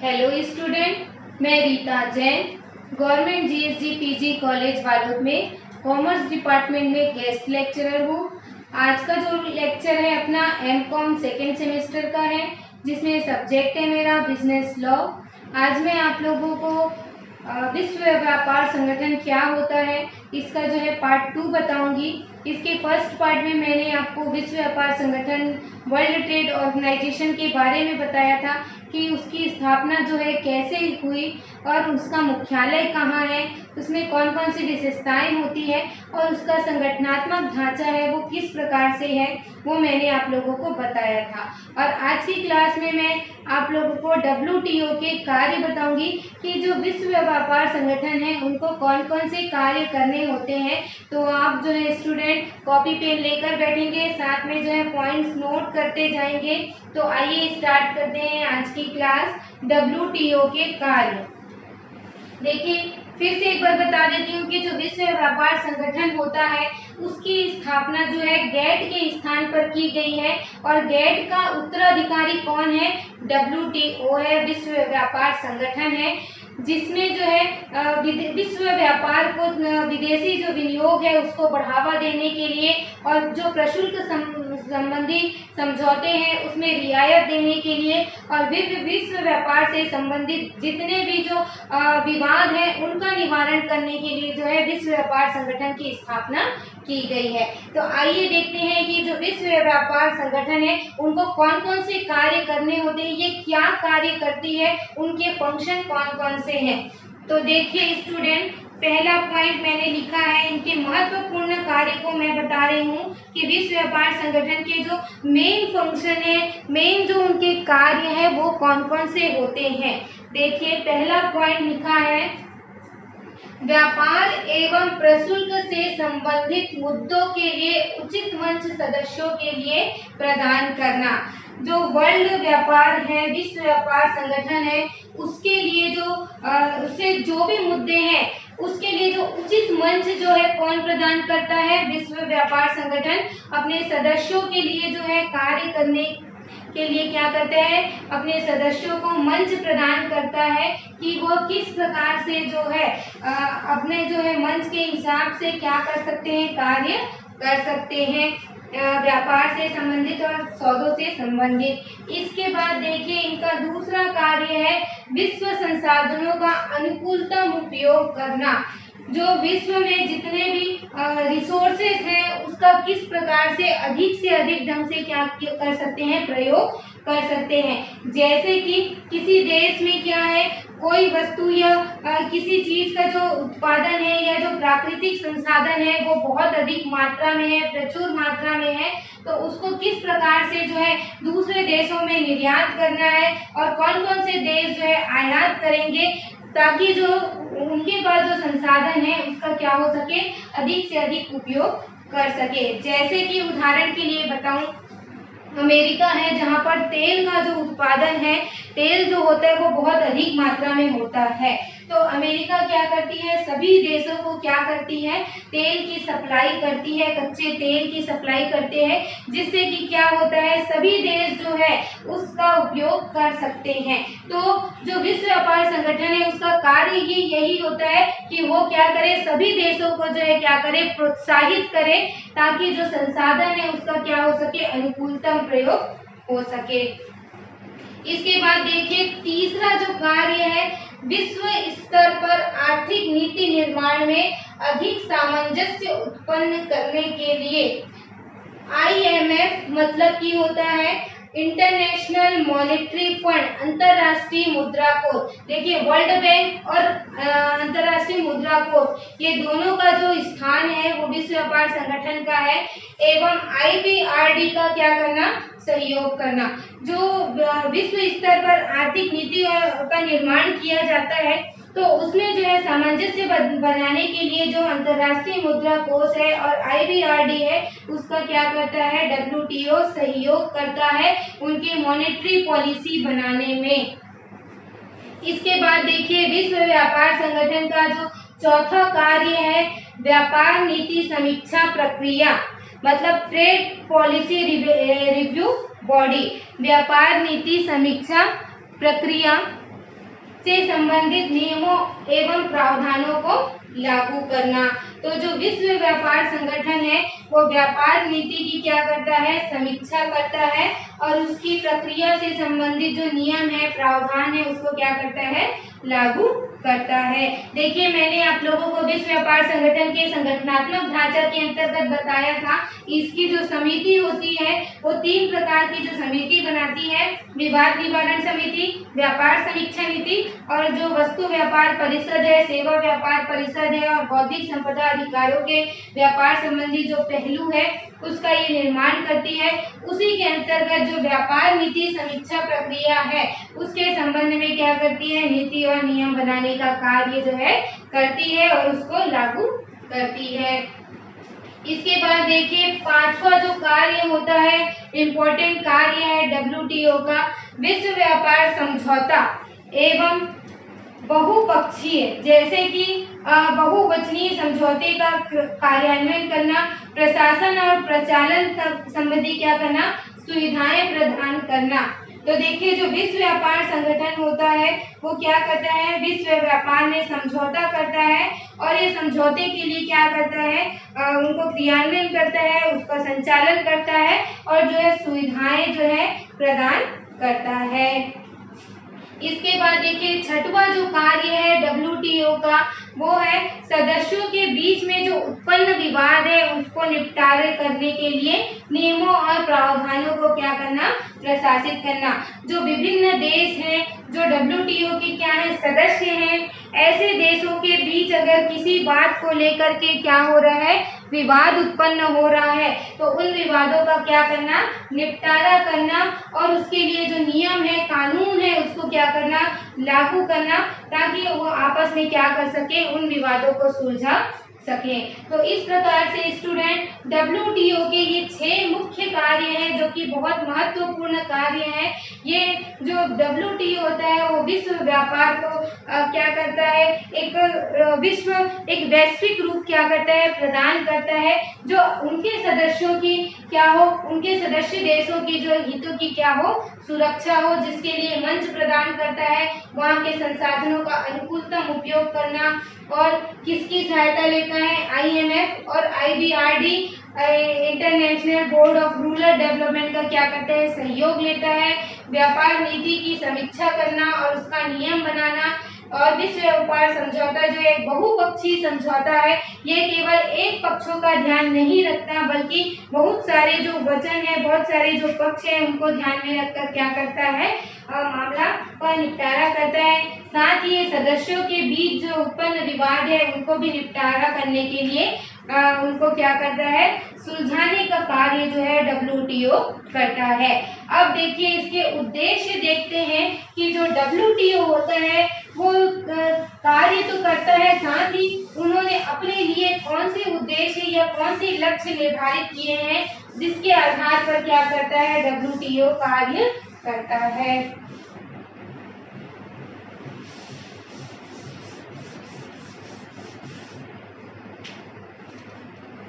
Hello student, मैं Rita Jain government GSG PG college Walod में commerce department में गेस्ट लेक्चरर हूँ। आज का जो लेक्चर है अपना एमकॉम सेकेंड सेमेस्टर का है, जिसमें सब्जेक्ट है मेरा बिजनेस लॉ। आज मैं आप लोगों को विश्व व्यापार संगठन क्या होता है इसका जो है पार्ट 2 बताऊंगी। इसके फर्स्ट पार्ट में मैंने आपको विश्व व्यापार संगठन वर्ल्ड ट्रेड ऑर्गेनाइजेशन के बारे में बताया था कि उसकी स्थापना जो है कैसे हुई और उसका मुख्यालय कहाँ है, उसमें कौन कौन सी विशेषताएं होती है और उसका संगठनात्मक ढांचा है वो किस प्रकार से है, वो मैंने आप लोगों को बताया था। और आज की क्लास में मैं आप लोगों को WTO के कार्य बताऊंगी कि जो विश्व व्यापार संगठन है उनको कौन कौन से कार्य करने होते हैं। तो आप जो है स्टूडेंट कॉपी पेन लेकर बैठेंगे, साथ में जो है पॉइंट्स नोट करते जाएंगे। तो आइए स्टार्ट करते हैं आज की क्लास WTO के कार्य। देखिए, फिर से एक बार बता देती हूँ कि जो विश्व व्यापार संगठन होता है उसकी स्थापना जो है गेट के स्थान पर की गई है और गेट का उत्तराधिकारी कौन है? WTO है, विश्व व्यापार संगठन है, जिसमें जो है विश्व व्यापार को विदेशी जो विनियोग है उसको बढ़ावा देने के लिए और जो प्रशुल्क संबंधी समझौते हैं उसमें रियायत देने के लिए और विश्व व्यापार से संबंधित जितने भी जो विवाद हैं उनका निवारण करने के लिए जो है विश्व व्यापार संगठन की स्थापना की गई है। तो आइए देखते हैं कि जो विश्व व्यापार संगठन है उनको कौन कौन से कार्य करने होते हैं, ये क्या कार्य करती है, उनके फंक्शन कौन कौन से हैं। तो देखिए स्टूडेंट, पहला पॉइंट मैंने लिखा है, इनके महत्वपूर्ण कार्य को मैं बता रही हूँ कि विश्व व्यापार संगठन के जो मेन फंक्शन है, मेन जो उनके कार्य है वो कौन कौन से होते हैं। देखिए पहला पॉइंट लिखा है, व्यापार एवं प्रशुल्क से संबंधित मुद्दों के लिए उचित मंच सदस्यों के लिए प्रदान करना। जो वर्ल्ड व्यापार है, विश्व व्यापार संगठन है, उसके लिए जो उससे जो भी मुद्दे हैं उसके लिए जो उचित मंच जो है कौन प्रदान करता है? विश्व व्यापार संगठन अपने सदस्यों के लिए जो है कार्य करने के लिए क्या करता है, अपने सदस्यों को मंच प्रदान करता है कि वो किस प्रकार से जो है अपने जो है मंच के हिसाब से क्या कर सकते हैं, कार्य कर सकते हैं व्यापार से संबंधित और सौदों से संबंधित। इसके बाद देखिए इनका दूसरा कार्य है विश्व संसाधनों का अनुकूलतम उपयोग करना। जो विश्व में जितने भी रिसोर्सेज हैं उसका किस प्रकार से अधिक ढंग से क्या कर सकते हैं, प्रयोग कर सकते हैं। जैसे कि किसी देश में क्या है, कोई वस्तु या किसी चीज का जो उत्पादन है या जो प्राकृतिक संसाधन है वो बहुत अधिक मात्रा में है, प्रचुर मात्रा में है, तो उसको किस प्रकार से जो है दूसरे देशों में निर्यात करना है और कौन कौन से देश जो है आयात करेंगे ताकि जो उनके पास जो संसाधन है उसका क्या हो सके, अधिक से अधिक उपयोग कर सके। जैसे कि उदाहरण के लिए बताऊं, अमेरिका है जहां पर तेल का जो उत्पादन है, तेल जो होता है वो बहुत अधिक मात्रा में होता है। तो अमेरिका क्या करती है, सभी देशों को क्या करती है, तेल की सप्लाई करती है, कच्चे तेल की सप्लाई करते हैं, जिससे कि क्या होता है सभी देश जो है उसका उपयोग कर सकते हैं। तो जो विश्व व्यापार संगठन है उसका कार्य ही यही होता है कि वो क्या करे, सभी देशों को जो है क्या करे, प्रोत्साहित करे ताकि जो संसाधन है उसका क्या हो सके, अनुकूलतम प्रयोग हो सके। इसके बाद देखिए तीसरा जो कार्य है, विश्व स्तर पर आर्थिक नीति निर्माण में अधिक सामंजस्य उत्पन्न करने के लिए IMF मतलब की होता है इंटरनेशनल मॉनेटरी फंड, अंतरराष्ट्रीय मुद्रा कोष। देखिए वर्ल्ड बैंक और अंतरराष्ट्रीय मुद्रा कोष ये दोनों का जो स्थान है वो विश्व व्यापार संगठन का है, एवं IBRD का क्या करना, सहयोग करना। जो विश्व स्तर पर आर्थिक नीति का निर्माण किया जाता है तो उसमें जो है सामंजस्य बनाने के लिए जो अंतर्राष्ट्रीय मुद्रा कोष है और IBRD है उसका क्या करता है, WTO सहयोग करता है उनकी मॉनेटरी पॉलिसी बनाने में। इसके बाद देखिए विश्व व्यापार संगठन का जो चौथा कार्य है, व्यापार नीति समीक्षा प्रक्रिया, मतलब ट्रेड पॉलिसी रिव्यू बॉडी। व्यापार नीति समीक्षा प्रक्रिया से संबंधित नियमों एवं प्रावधानों को लागू करना। तो जो विश्व व्यापार संगठन है वो व्यापार नीति की क्या करता है, समीक्षा करता है और उसकी प्रक्रिया से संबंधित जो नियम है, प्रावधान है, उसको क्या करता है, लागू करता है। देखिए मैंने आप लोगों को विश्व व्यापार संगठन के संगठनात्मक ढांचा के अंतर्गत बताया था। इसकी जो समिति होती है वो 3 प्रकार की जो समिति बनाती है, विवाद निवारण समिति, व्यापार समीक्षा नीति और जो वस्तु व्यापार परिषद है, सेवा व्यापार परिषद है और बौद्धिक संपदा अधिकारों के व्यापार संबंधी जो पहलू है उसका ये निर्माण करती है। उसी के अंतर्गत जो व्यापार नीति समीक्षा प्रक्रिया है उसके संबंध में क्या करती है, नीति और नियम बनाने का कार्य जो है करती है और उसको लागू करती है। इसके बाद देखिए 5वां जो कार्य होता है, इम्पोर्टेंट कार्य है WTO का, विश्व व्यापार समझौता एवं बहुपक्षीय जैसे कि बहुवचनीय समझौते का कार्यान्वयन करना, प्रशासन और प्रचालन संबंधी क्या करना, सुविधाएं प्रदान करना। तो देखिए जो विश्व व्यापार संगठन होता है वो क्या करता है, विश्व व्यापार में समझौता करता है और ये समझौते के लिए क्या करता है, उनको क्रियान्वयन करता है, उसका संचालन करता है और जो है सुविधाएं जो है प्रदान करता है। इसके बाद देखिए 6वां जो कार्य है WTO का वो है सदस्यों के बीच में जो उत्पन्न विवाद है उसको निपटारे करने के लिए नियमों और प्रावधानों को क्या करना, प्रशासित करना। जो विभिन्न देश हैं जो WTO के क्या है, सदस्य हैं, ऐसे देशों के बीच अगर किसी बात को लेकर के क्या हो रहा है, विवाद उत्पन्न हो रहा है तो उन विवादों का क्या करना, निपटारा करना और उसके लिए जो नियम है, कानून है, उसको क्या करना, लागू करना ताकि वो आपस में क्या कर सके, उन विवादों को सुलझा सके। तो इस प्रकार से स्टूडेंट WTO के ये 6 मुख्य कार्य हैं जो कि बहुत महत्वपूर्ण कार्य हैं। ये जो WTO होता है वो विश्व व्यापार को क्या करता है, एक वैश्विक रूप क्या करता है, प्रदान करता है, जो उनके सदस्यों की क्या हो, उनके सदस्य देशों की जो हितों की क्या हो, सुरक्षा हो, जिसके लिए मंच प्रदान करता है, वहाँ के संसाधनों का अनुकूलतम उपयोग करना और किसकी सहायता लेता है, IMF और IBRD international board of rural development का क्या करता है, सहयोग लेता है, व्यापार नीति की समीक्षा करना और उसका नियम बनाना। और विश्व व्यापार समझौता जो है बहुपक्षीय समझौता है, ये केवल एक पक्षों का ध्यान नहीं रखता बल्कि बहुत सारे जो वचन है, बहुत सारे जो पक्ष है उनको ध्यान में रखकर क्या करता है, मामला का निपटारा करता है। साथ ही सदस्यों के बीच जो उत्पन्न विवाद है उनको भी निपटारा करने के लिए उनको क्या करता है, सुलझाने का कार्य जो है WTO करता है। अब देखिए इसके उद्देश्य देखते हैं कि जो WTO होता है वो कार्य तो करता है, साथ ही उन्होंने अपने लिए कौन से उद्देश्य या कौन से लक्ष्य निर्धारित किए हैं जिसके आधार पर क्या करता है, WTO कार्य करता है।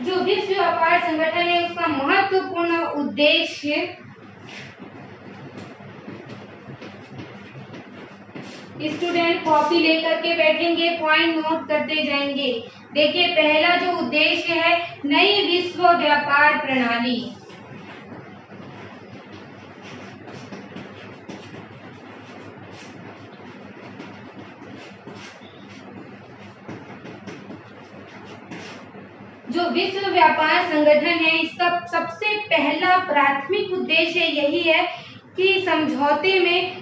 जो विश्व व्यापार संगठन है उसका महत्वपूर्ण उद्देश्य, स्टूडेंट कॉपी लेकर के बैठेंगे, पॉइंट नोट करते जाएंगे। देखिए पहला जो उद्देश्य है, नई विश्व व्यापार प्रणाली। जो विश्व व्यापार संगठन है इसका सबसे पहला प्राथमिक उद्देश्य यही है कि समझौते में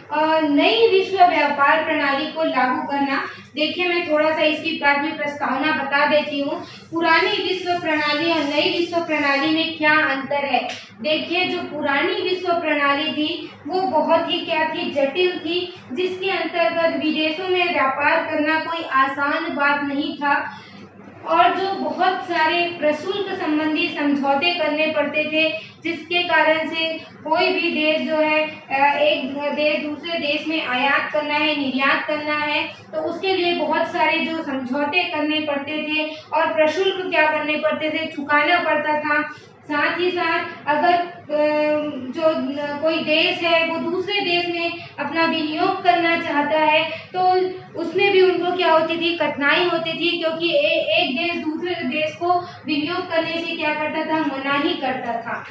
नई विश्व व्यापार प्रणाली को लागू करना। देखिए मैं थोड़ा सा इसकी प्राथमिक प्रस्तावना बता देती हूँ। पुरानी विश्व प्रणाली और नई विश्व प्रणाली में क्या अंतर है। देखिए जो पुरानी विश्व प्रणाली थी वो बहुत ही क्या थी, जटिल थी, जिसके अंतर्गत विदेशों में व्यापार करना कोई आसान बात नहीं था और जो बहुत सारे प्रशुल्क संबंधी समझौते करने पड़ते थे, जिसके कारण से कोई भी देश जो है एक देश दूसरे देश में आयात करना है, निर्यात करना है, तो उसके लिए बहुत सारे जो समझौते करने पड़ते थे और प्रशुल्क क्या करने पड़ते थे, चुकाना पड़ता था। साथ ही साथ अगर जो कोई देश है वो दूसरे देश में अपना विनियोग करना चाहता है तो उसमें भी उनको क्या होती थी, कठिनाई होती थी, क्योंकि एक देश दूसरे देश को विनियोग करने से क्या करता था, मना ही करता था।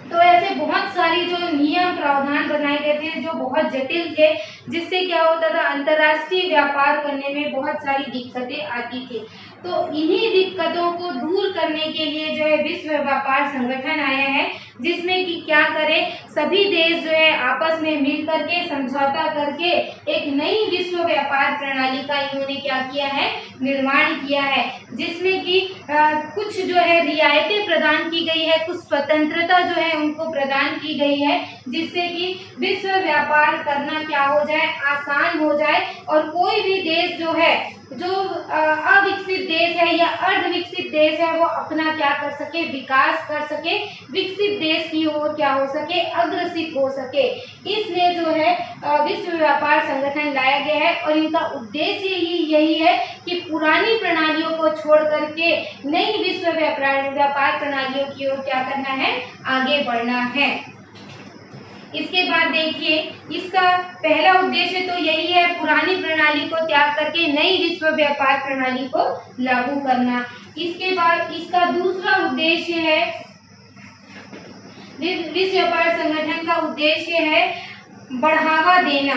तो ऐसे बहुत सारी जो नियम प्रावधान बनाए गए थे जो बहुत जटिल थे, जिससे क्या होता था, अंतर्राष्ट्रीय व्यापार करने में बहुत सारी दिक्कतें आती थी। तो इन्हीं दिक्कतों को दूर करने के लिए जो है विश्व व्यापार संगठन आया है, जिसमें कि क्या करे, सभी देश जो है आपस में मिल करके समझौता करके एक नई विश्व व्यापार प्रणाली का इन्होंने क्या किया है, निर्माण किया है, जिसमें कि कुछ जो है रियायतें प्रदान की गई है, कुछ स्वतंत्रता जो है उनको प्रदान की गई है, जिससे कि विश्व व्यापार करना क्या हो जाए, आसान हो जाए और कोई भी देश जो है, जो अविकसित देश है या अर्ध विकसित देश है, वो अपना क्या कर सके, विकास कर सके, विकसित देश की ओर क्या हो सके, अग्रसित हो सके। इसलिए जो है विश्व व्यापार संगठन लाया गया है और इनका उद्देश्य ही यही है कि पुरानी प्रणालियों को छोड़ करके नई विश्व व्यापार प्रणालियों की ओर क्या करना है, आगे बढ़ना है। इसके बाद देखिए, इसका पहला उद्देश्य तो यही है, पुरानी प्रणाली को त्याग करके नई विश्व व्यापार प्रणाली को लागू करना। इसके बाद इसका दूसरा उद्देश्य है, विश्व व्यापार संगठन का उद्देश्य है बढ़ावा देना।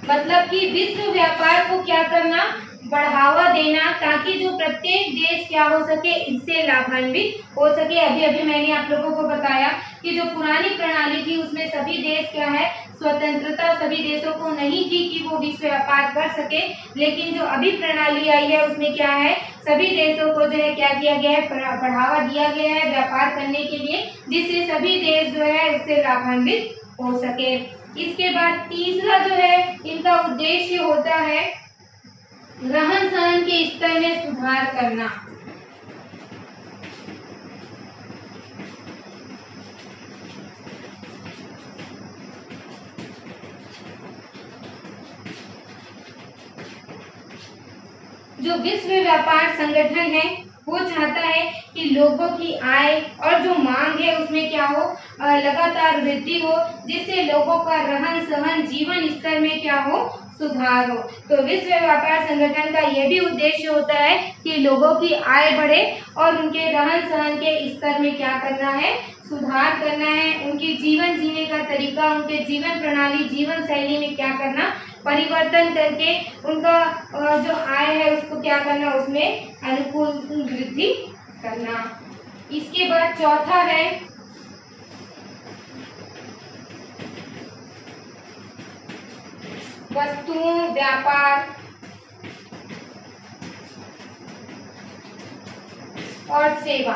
मतलब कि विश्व व्यापार को क्या करना, बढ़ावा देना, ताकि जो प्रत्येक देश क्या हो सके, इससे लाभान्वित हो सके। अभी अभी मैंने आप लोगों को बताया कि जो पुरानी प्रणाली थी उसमें सभी देश क्या है, स्वतंत्रता सभी देशों को नहीं थी कि वो विश्व व्यापार कर सके, लेकिन जो अभी प्रणाली आई है उसमें क्या है, सभी देशों को जो है क्या किया गया है, बढ़ावा दिया गया है व्यापार करने के लिए, जिससे सभी देश जो है उससे लाभान्वित हो सके। इसके बाद तीसरा जो है इनका उद्देश्य होता है रहन सहन के स्तर में सुधार करना। जो विश्व व्यापार संगठन है वो चाहता है कि लोगों की आय और जो मांग है उसमें क्या हो, लगातार वृद्धि हो, जिससे लोगों का रहन सहन, जीवन स्तर में क्या हो, सुधार हो। तो विश्व व्यापार संगठन का यह भी उद्देश्य होता है कि लोगों की आय बढ़े और उनके रहन सहन के स्तर में क्या करना है, सुधार करना है, उनके जीवन जीने का तरीका, उनके जीवन प्रणाली, जीवन शैली में क्या करना, परिवर्तन करके उनका जो आय है उसको क्या करना, उसमें अनुकूल वृद्धि करना। इसके बाद चौथा है वस्तुओं, व्यापार और सेवा।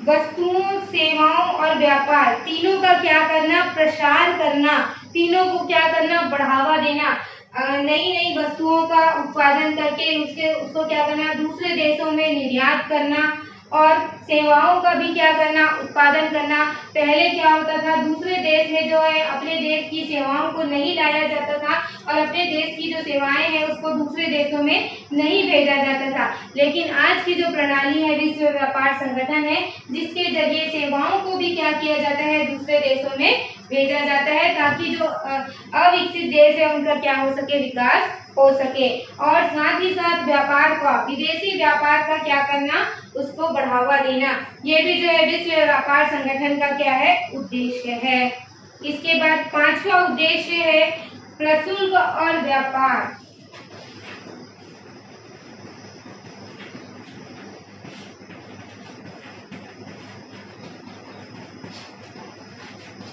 वस्तुओं, सेवाओं और व्यापार तीनों का क्या करना, प्रसार करना, तीनों को क्या करना, बढ़ावा देना। नई नई वस्तुओं का उत्पादन करके उसको क्या करना, दूसरे देशों में निर्यात करना, और सेवाओं का भी क्या करना, उत्पादन करना। पहले क्या होता था, दूसरे देश में जो है अपने देश की सेवाओं को नहीं लाया जाता था और अपने देश की जो सेवाएं हैं उसको दूसरे देशों में नहीं भेजा जाता था, लेकिन आज की जो प्रणाली है विश्व व्यापार संगठन है, जिसके जरिए सेवाओं को भी क्या किया जाता है, दूसरे देशों में भेजा जाता है, ताकि जो अविकसित देश है उनका क्या हो सके, विकास हो सके। और साथ ही साथ व्यापार का, विदेशी व्यापार का क्या करना, उसको बढ़ावा देना। ये भी जो है विश्व व्यापार संगठन का क्या है, उद्देश्य है। इसके बाद पांचवा उद्देश्य है प्रशुल्क और व्यापार।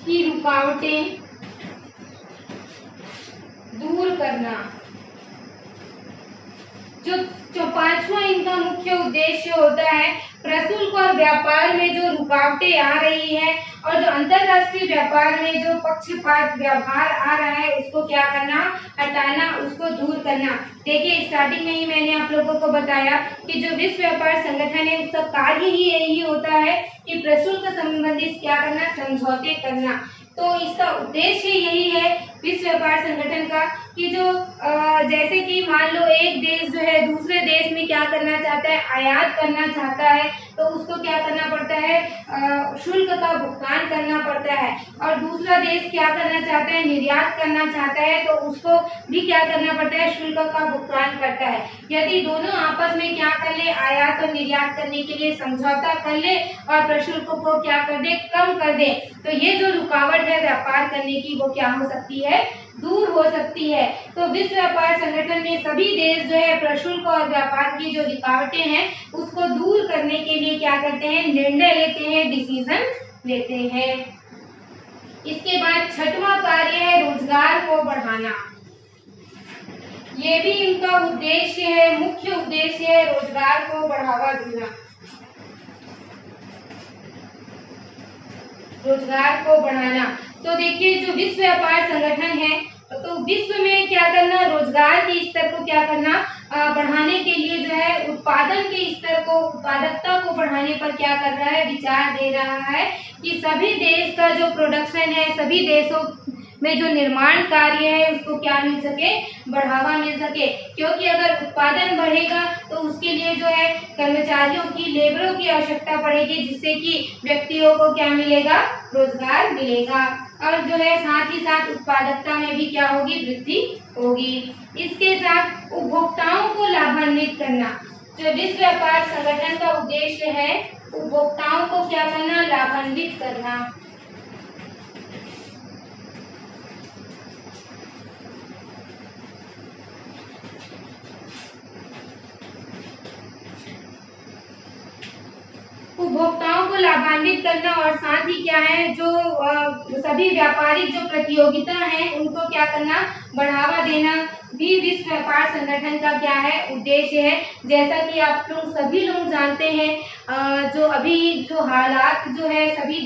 की रुकावटें दूर करना। जो पांचवा इनका मुख्य उद्देश्य होता है, प्रशुल्क और व्यापार में जो रुकावटें आ रही है और जो अंतरराष्ट्रीय व्यापार में जो पक्षपात व्यवहार आ रहा है उसको क्या करना, हटाना, उसको दूर करना। देखिए, स्टार्टिंग में ही मैंने आप लोगों को बताया कि जो विश्व व्यापार संगठन है उसका कार्य ही यही होता है कि प्रशुल्क संबंधित क्या करना, समझौते करना। तो इसका उद्देश्य यही है विश्व व्यापार संगठन का कि जो जैसे कि मान लो एक देश जो है दूसरे देश में क्या करना चाहता है, आयात करना चाहता है, तो उसको क्या करना पड़ता है, शुल्क का भुगतान करना पड़ता है। और दूसरा देश क्या करना चाहता है, निर्यात करना चाहता है, तो उसको भी क्या करना पड़ता है, शुल्क का भुगतान करता है। यदि दोनों आपस में क्या कर ले, आयात और निर्यात करने के लिए समझौता कर ले और प्रशुल्क को क्या कर दे, कम कर दे, तो ये जो रुकावट है व्यापार करने की वो क्या हो सकती है, दूर हो सकती है। तो विश्व व्यापार संगठन में सभी देश जो है प्रशुल्क और व्यापार की जो रुकावटें हैं उसको दूर करने के लिए क्या करते हैं, निर्णय लेते हैं, डिसीजन लेते हैं। इसके बाद छठवां कार्य है रोजगार को बढ़ाना। ये भी इनका उद्देश्य है, मुख्य उद्देश्य है रोजगार को बढ़ावा देना, रोजगार को बढ़ाना। तो देखिए जो विश्व व्यापार संगठन है तो विश्व में क्या करना, रोजगार के स्तर को क्या करना, बढ़ाने के लिए जो है उत्पादन के स्तर को, उत्पादकता को बढ़ाने पर क्या कर रहा है, विचार दे रहा है कि सभी देश का जो प्रोडक्शन है, सभी देशों में जो निर्माण कार्य है उसको क्या मिल सके, बढ़ावा मिल सके। क्योंकि अगर उत्पादन बढ़ेगा तो उसके लिए जो है कर्मचारियों की, लेबरों की आवश्यकता पड़ेगी, जिससे कि व्यक्तियों को क्या मिलेगा, रोजगार मिलेगा। और जो है साथ ही साथ उत्पादकता में भी क्या होगी, वृद्धि होगी। इसके साथ उपभोक्ताओं को लाभान्वित करना। जो विश्व व्यापार संगठन का उद्देश्य है उपभोक्ताओं को क्या करना, लाभान्वित करना। उपभोक्ताओं को लाभान्वित करना और साथ ही क्या है, जो सभी व्यापारिक जो प्रतियोगिता है उनको क्या करना, बढ़ावा देना भी विश्व व्यापार संगठन का क्या है, उद्देश्य है। जैसा कि आप लोग सभी लोग जानते हैं जो अभी जो हालात जो है सभी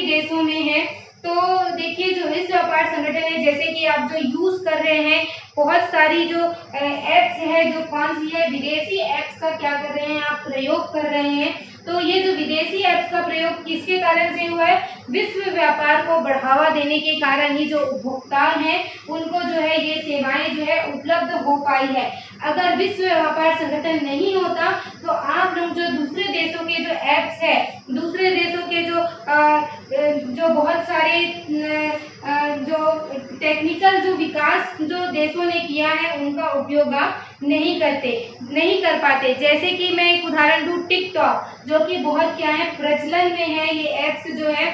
देशों में है, तो देखिए जो विश्व व्यापार संगठन है, जैसे कि आप जो यूज कर रहे हैं बहुत सारी जो एप्स है, जो कौन सी है, विदेशी एप्स का क्या कर रहे हैं, आप प्रयोग कर रहे हैं। तो ये जो विदेशी एप्स का प्रयोग किसके कारण से हुआ है, विश्व व्यापार को बढ़ावा देने के कारण ही जो उपभोक्ता हैं उनको जो है ये सेवाएं जो है उपलब्ध हो पाई है। अगर विश्व व्यापार संगठन नहीं होता तो आप लोग जो दूसरे देशों के जो एप्स है, दूसरे देशों के जो बहुत सारे जो टेक्निकल जो विकास जो देशों ने किया है उनका उपयोग आप नहीं कर पाते। जैसे कि मैं एक उदाहरण दूं, टिकटॉक जो कि बहुत क्या है, प्रचलन में है। ये एप्स जो है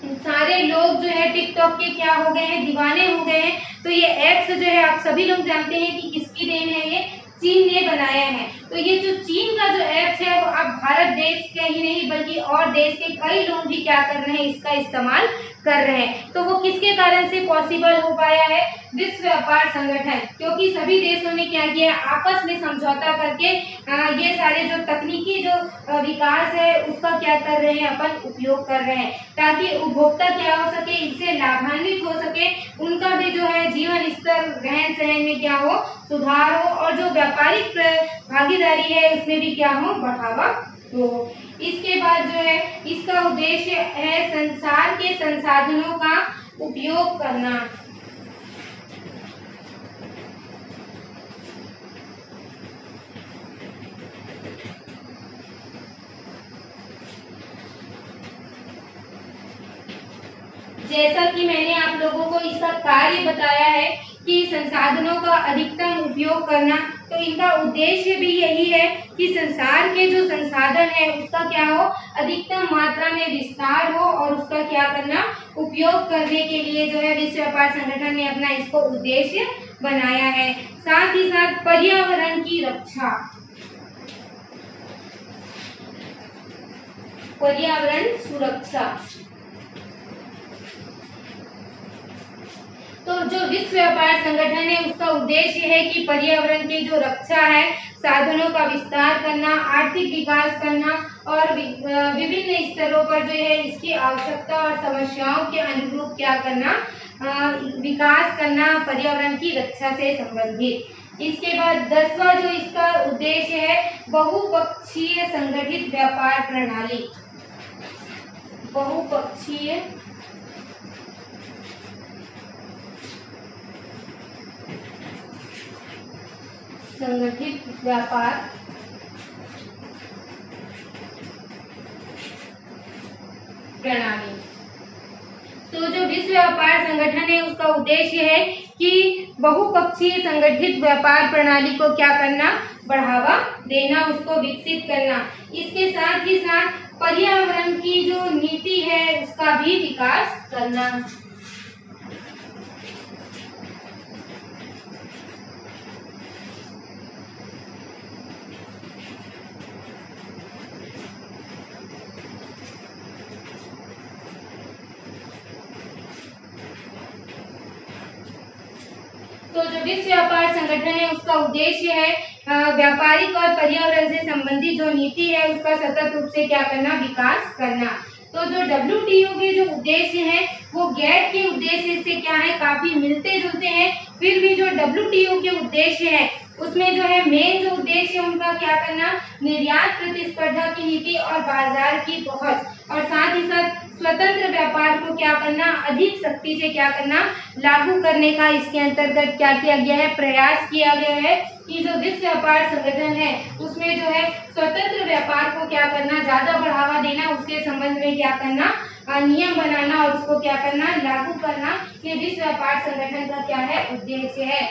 सारे लोग जो है टिकटॉक के क्या हो गए हैं, दीवाने हो गए हैं। तो ये एप्स जो है आप सभी लोग जानते हैं कि किसकी देन है, ये चीन ने बनाया है। तो ये जो चीन का जो एप्स है वो अब भारत देश के ही नहीं बल्कि और देश के कई लोग भी क्या कर रहे हैं, इसका इस्तेमाल कर रहे हैं। तो वो किसके कारण से पॉसिबल हो पाया है, विश्व व्यापार संगठन, क्योंकि सभी देशों ने क्या किया, आपस में समझौता करके ये सारे जो तकनीकी जो विकास है उसका क्या कर रहे हैं, अपन उपयोग कर रहे हैं, ताकि उपभोक्ता क्या हो सके, इससे लाभान्वित हो सके, उनका भी जो है जीवन स्तर, रहन सहन में क्या हो, सुधार हो, और जो व्यापारिक भागीदारी है उसमें भी क्या हो, बढ़ावा हो। इसके बाद जो है इसका उद्देश्य है संसार के संसाधनों का उपयोग करना। जैसा कि मैंने आप लोगों को इसका कार्य बताया है कि संसाधनों का अधिकतम उपयोग करना, तो इनका उद्देश्य भी यही है कि संसार के जो संसाधन है उसका क्या हो, अधिकतम मात्रा में विस्तार हो, और उसका क्या करना, उपयोग करने के लिए जो है विश्व व्यापार संगठन ने अपना इसको उद्देश्य बनाया है। साथ ही साथ पर्यावरण की रक्षा, पर्यावरण सुरक्षा। तो जो विश्व व्यापार संगठन है उसका उद्देश्य है कि पर्यावरण की जो रक्षा है, साधनों का विस्तार करना, आर्थिक विकास करना, और विभिन्न स्तरों पर जो है इसकी आवश्यकता और समस्याओं के अनुरूप क्या करना, विकास करना, पर्यावरण की रक्षा से संबंधित। इसके बाद 10वां जो इसका उद्देश्य है, बहुपक्षीय संगठित व्यापार प्रणाली, बहुपक्षीय संगठित व्यापार प्रणाली। तो जो विश्व व्यापार संगठन है उसका उद्देश्य है कि बहुपक्षीय संगठित व्यापार प्रणाली को क्या करना, बढ़ावा देना, उसको विकसित करना। इसके साथ ही साथ पर्यावरण की जो नीति है उसका भी विकास करना। तो जो विश्व व्यापार संगठन है उसका उद्देश्य है व्यापारिक और पर्यावरण से संबंधित जो नीति है उसका सतत रूप से क्या करना, विकास करना। तो जो WTO के जो उद्देश्य है वो GATT के उद्देश्य से क्या है, काफी मिलते जुलते हैं। फिर भी जो WTO के उद्देश्य है उसमें जो है मेन जो उद्देश्य है उनका क्या करना, निर्यात प्रतिस्पर्धा की नीति और बाजार की पहुंच, और साथ ही साथ स्वतंत्र व्यापार को क्या करना, अधिक सख्ती से क्या करना, लागू करने का इसके अंतर्गत क्या किया गया है, प्रयास किया गया है कि जो विश्व व्यापार संगठन है उसमें जो है स्वतंत्र व्यापार को क्या करना, ज्यादा बढ़ावा देना, उसके संबंध में क्या करना, नियम बनाना और उसको क्या करना, लागू करना। ये विश्व व्यापार संगठन का क्या है, उद्देश्य है।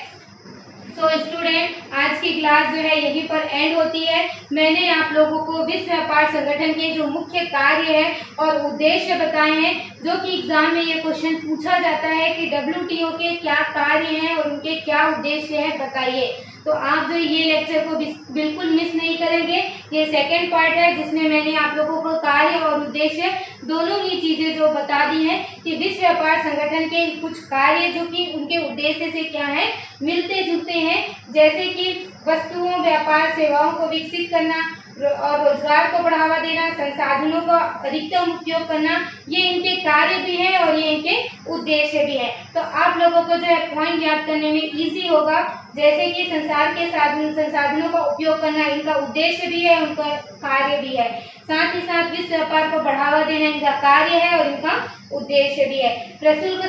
तो स्टूडेंट, आज की क्लास जो है यहीं पर एंड होती है। मैंने आप लोगों को विश्व व्यापार संगठन के जो मुख्य कार्य है और उद्देश्य बताए हैं, जो कि एग्जाम में ये क्वेश्चन पूछा जाता है कि WTO के क्या कार्य हैं और उनके क्या उद्देश्य है, बताइए। तो आप जो ये लेक्चर को बिल्कुल मिस नहीं करेंगे। ये सेकंड पार्ट है जिसमें मैंने आप लोगों को कार्य और उद्देश्य दोनों ही चीजें जो बता दी हैं कि विश्व व्यापार संगठन के कुछ कार्य जो कि उनके उद्देश्य से क्या है, मिलते जुलते हैं, जैसे कि वस्तुओं, व्यापार, सेवाओं को विकसित करना और रोजगार को बढ़ावा देना, संसाधनों का अधिकतम उपयोग करना, ये इनके कार्य भी है और ये इनके उद्देश्य भी है। तो आप लोगों को जो है पॉइंट याद करने में इजी होगा, जैसे कि संसार के संसाधनों का उपयोग करना इनका उद्देश्य भी है, उनका कार्य भी है। साथ ही साथ विश्व व्यापार को बढ़ावा देना इनका कार्य है और इनका उद्देश्य भी है। प्रशुल्क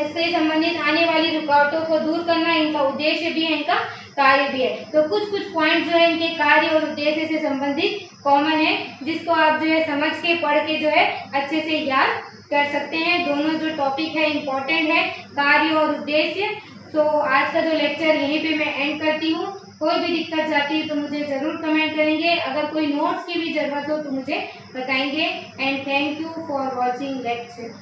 से संबंधित आने वाली रुकावटों को दूर करना इनका उद्देश्य भी है, इनका कार्य भी है। तो कुछ कुछ पॉइंट जो है इनके कार्य और उद्देश्य से संबंधित कॉमन है, जिसको आप जो है समझ के, पढ़ के जो है अच्छे से याद कर सकते हैं। दोनों जो टॉपिक है इम्पोर्टेंट है, कार्य और उद्देश्य। तो आज का जो लेक्चर यहीं पे मैं एंड करती हूँ। कोई भी दिक्कत जाती है तो मुझे जरूर कमेंट करेंगे। अगर कोई नोट्स की भी जरूरत हो तो मुझे बताएंगे। And thank you for watching lecture.